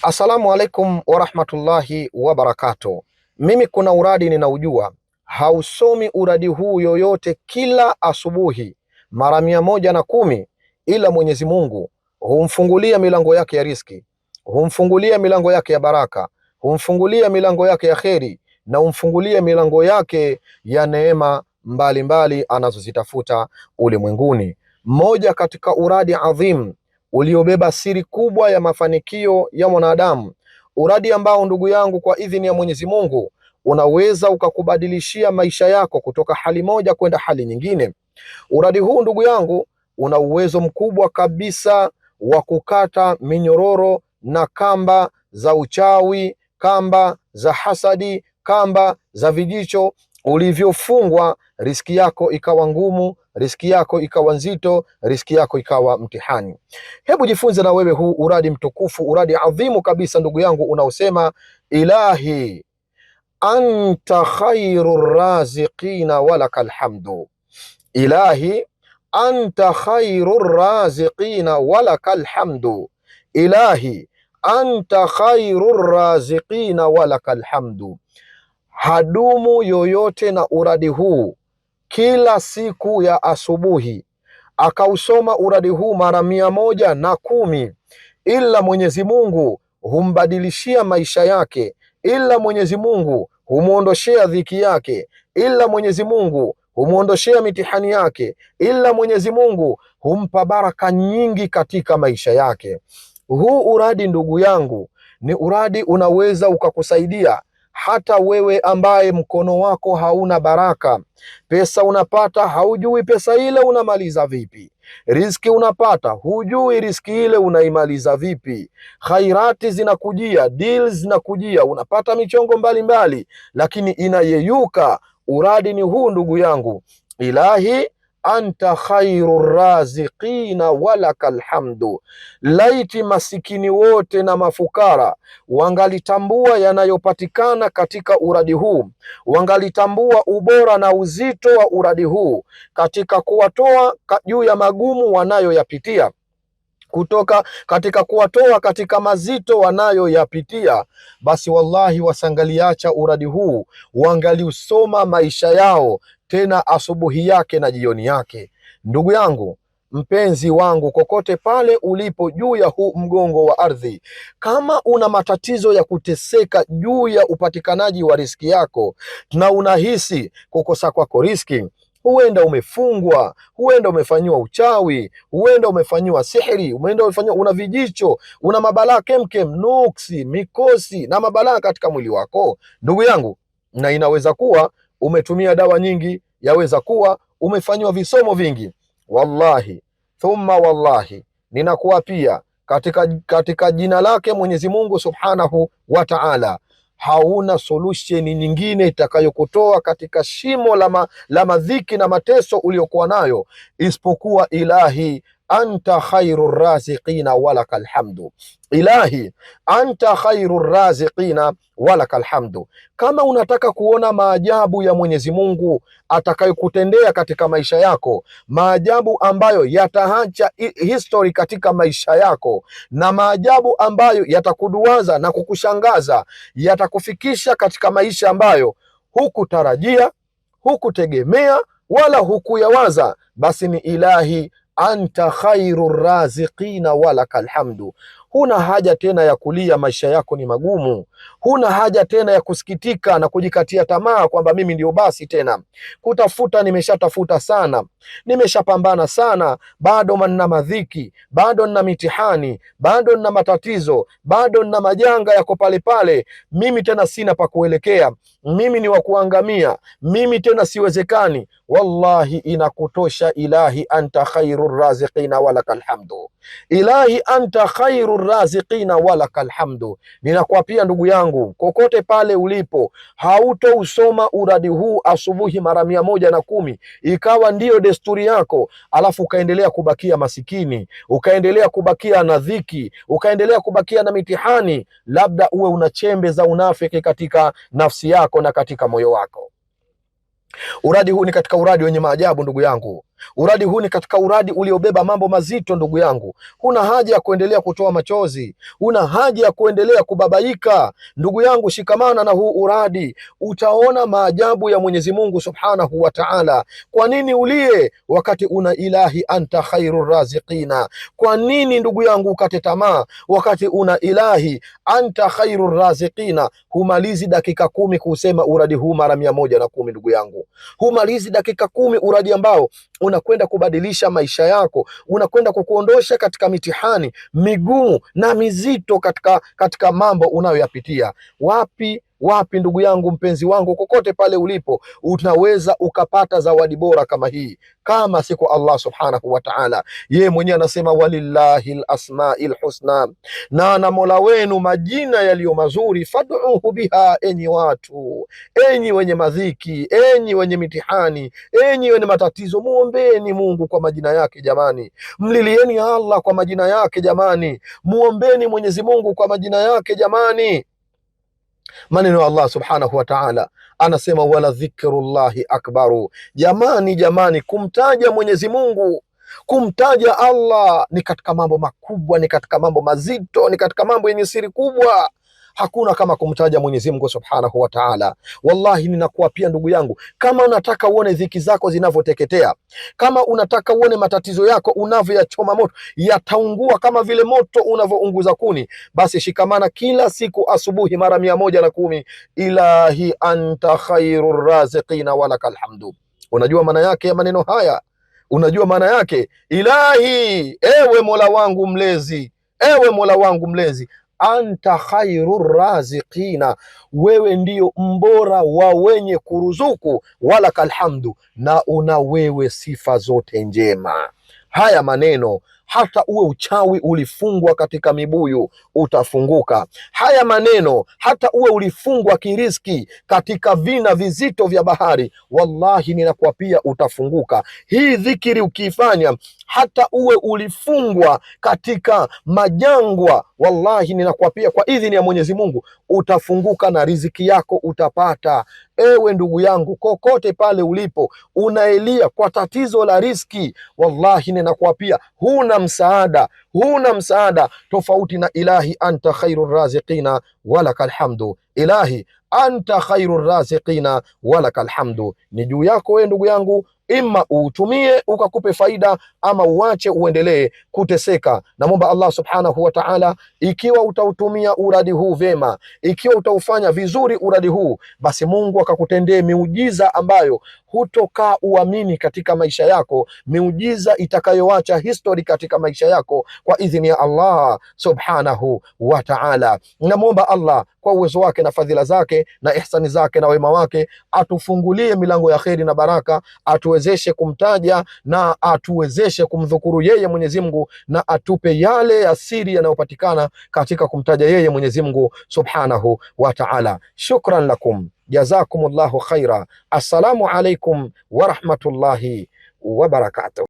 Assalamu alaikum warahmatullahi wabarakatuh. Mimi kuna uradi ninaujua, hausomi uradi huu yoyote kila asubuhi mara 110, ila Mwenyezi Mungu humfungulia milango yake ya riski, humfungulia milango yake ya baraka, humfungulia milango yake ya kheri, na humfungulia milango yake ya neema mbalimbali anazozitafuta ulimwenguni. Mmoja katika uradi adhim uliobeba siri kubwa ya mafanikio ya mwanadamu, uradi ambao ndugu yangu, kwa idhini ya Mwenyezi Mungu, unaweza ukakubadilishia maisha yako kutoka hali moja kwenda hali nyingine. Uradi huu ndugu yangu una uwezo mkubwa kabisa wa kukata minyororo na kamba za uchawi, kamba za hasadi, kamba za vijicho ulivyofungwa, riski yako ikawa ngumu, riski yako ikawa nzito, riski yako ikawa mtihani. Hebu jifunze na wewe huu uradi mtukufu, uradi adhimu kabisa ndugu yangu, unaosema ilahi anta khairu raziqina walakal hamdu. Ilahi anta khairu raziqina walakal hamdu. Ilahi anta khairu raziqina walakal hamdu. Hadumu yoyote na uradi huu kila siku ya asubuhi akausoma uradi huu mara 110, ila Mwenyezi Mungu humbadilishia maisha yake, ila Mwenyezi Mungu humuondoshea dhiki yake, ila Mwenyezi Mungu humuondoshea mitihani yake, ila Mwenyezi Mungu humpa baraka nyingi katika maisha yake. Huu uradi ndugu yangu ni uradi unaweza ukakusaidia hata wewe ambaye mkono wako hauna baraka. Pesa unapata, haujui pesa ile unamaliza vipi. Riziki unapata, hujui riziki ile unaimaliza vipi. Khairati zinakujia, deals zinakujia, unapata michongo mbalimbali, lakini inayeyuka. Uradi ni huu ndugu yangu, ilahi anta khairu raziqina walakal hamdu. Laiti masikini wote na mafukara wangalitambua yanayopatikana katika uradi huu, wangalitambua ubora na uzito wa uradi huu katika kuwatoa juu ya magumu wanayoyapitia, katika kuwatoa katika mazito wanayoyapitia, basi wallahi wasangaliacha uradi huu, wangaliusoma maisha yao, tena asubuhi yake na jioni yake. Ndugu yangu mpenzi wangu, kokote pale ulipo juu ya huu mgongo wa ardhi, kama una matatizo ya kuteseka juu ya upatikanaji wa riski yako na unahisi kukosa kwako riski, huenda umefungwa, huenda umefanyiwa uchawi, huenda umefanyiwa sihiri, huenda umefanyiwa, una vijicho, una mabalaa kemkem, nuksi, mikosi na mabalaa katika mwili wako ndugu yangu, na inaweza kuwa umetumia dawa nyingi, yaweza kuwa umefanyiwa visomo vingi. Wallahi thumma wallahi, ninakuapia katika jina lake Mwenyezi Mungu Subhanahu wa Ta'ala, hauna solution nyingine itakayokutoa katika shimo la madhiki na mateso uliokuwa nayo isipokuwa ilahi anta khairu raziqina walakal hamdu. Ilahi anta khairu raziqina walakal hamdu. Kama unataka kuona maajabu ya Mwenyezi Mungu atakayokutendea katika maisha yako, maajabu ambayo yataacha history katika maisha yako, na maajabu ambayo yatakuduaza na kukushangaza, yatakufikisha katika maisha ambayo hukutarajia, hukutegemea wala hukuyawaza, basi ni ilahi anta khairu raziqina walakal hamdu. Huna haja tena ya kulia maisha yako ni magumu, huna haja tena ya kusikitika na kujikatia tamaa kwamba mimi ndio basi tena. Kutafuta nimeshatafuta sana, nimeshapambana sana, bado nina madhiki, bado nina mitihani, bado nina matatizo, bado nina majanga yako pale pale. Mimi tena sina pa kuelekea, mimi ni wa kuangamia, mimi tena siwezekani. Wallahi inakutosha ilahi anta khairu raziqina walakal hamdu. Ilahi anta khairu raziqina walakal hamdu. Ninakuapia ndugu yangu, kokote pale ulipo, hautousoma uradi huu asubuhi mara 110 ikawa ndiyo desturi yako, alafu ukaendelea kubakia masikini, ukaendelea kubakia na dhiki, ukaendelea kubakia na mitihani, labda uwe una chembe za unafiki katika nafsi yako na katika moyo wako. Uradi huu ni katika uradi wenye maajabu ndugu yangu. Uradi huu ni katika uradi uliobeba mambo mazito ndugu yangu. Huna haja ya kuendelea kutoa machozi, huna haja ya kuendelea kubabaika. Ndugu yangu, shikamana na huu uradi, utaona maajabu ya Mwenyezi Mungu Subhanahu wa Ta'ala. Kwa nini ulie wakati una ilahi anta khairur raziqina? Kwa nini ndugu yangu ukate tamaa wakati una ilahi anta khairur raziqina? Humalizi dakika 10 kusema uradi huu mara 110 ndugu yangu. Humalizi dakika 10 uradi ambao unakwenda kubadilisha maisha yako, unakwenda kukuondosha katika mitihani migumu na mizito katika mambo unayoyapitia. Wapi ndugu yangu, mpenzi wangu, kokote pale ulipo, unaweza ukapata zawadi bora kama hii, kama si kwa Allah Subhanahu wa Ta'ala. Yeye mwenyewe anasema walillahi asmail husna, na Mola wenu majina yaliyo mazuri, fad'uhu biha, enyi watu, enyi wenye madhiki, enyi wenye mitihani, enyi wenye matatizo, muombeeni Mungu kwa majina yake jamani, mlilieni Allah kwa majina yake jamani, muombeni Mwenyezi Mungu kwa majina yake jamani. Maneno ya Allah Subhanahu wa Ta'ala anasema wala dhikrullahi akbaru. Jamani, kumtaja Mwenyezi Mungu, kumtaja Allah ni katika mambo makubwa, ni katika mambo mazito, ni katika mambo yenye siri kubwa. Hakuna kama kumtaja Mwenyezi Mungu Subhanahu wa Ta'ala. Wallahi ninakuapia ndugu yangu, kama unataka uone dhiki zako zinavyoteketea, kama unataka uone matatizo yako unavyoyachoma moto, yataungua kama vile moto unavyounguza kuni, basi shikamana kila siku asubuhi mara 110, ilahi anta khairur raziqina walakal hamdu. Unajua maana yake ya maneno haya? Unajua maana yake? Ilahi, ewe Mola wangu mlezi, ewe Mola wangu mlezi, anta khairur raziqina, wewe ndiyo mbora wa wenye kuruzuku, walakal hamdu, na una wewe sifa zote njema. Haya maneno, hata uwe uchawi ulifungwa katika mibuyu utafunguka. Haya maneno, hata uwe ulifungwa kiriski katika vina vizito vya bahari, wallahi ninakuapia utafunguka. Hii dhikiri ukiifanya, hata uwe ulifungwa katika majangwa, wallahi ninakuapia kwa idhini ya Mwenyezi Mungu utafunguka na riziki yako utapata. Ewe ndugu yangu, kokote pale ulipo unaelia kwa tatizo la riski, wallahi ninakuapia huna msaada tofauti na ilahi anta khairur raziqina walakal hamdu. Ilahi anta khairur raziqina walakal hamdu ni juu yako wewe ndugu yangu, ima uutumie ukakupe faida, ama uache uendelee kuteseka. Namwomba Allah Subhanahu wa Ta'ala, ikiwa utautumia uradi huu vema, ikiwa utaufanya vizuri uradi huu, basi Mungu akakutendee miujiza ambayo hutokaa uamini katika maisha yako, miujiza itakayoacha history katika maisha yako kwa idhini ya Allah Subhanahu wa Ta'ala. Namwomba Allah kwa uwezo wake na fadhila zake na ihsani zake na wema wake atufungulie milango ya kheri na baraka, atuwezeshe kumtaja na atuwezeshe kumdhukuru yeye Mwenyezi Mungu, na atupe yale ya siri yanayopatikana katika kumtaja yeye Mwenyezi Mungu Subhanahu wa Ta'ala. Shukran lakum, jazakumullahu khaira. Assalamu alaikum wa rahmatullahi wa barakatuh.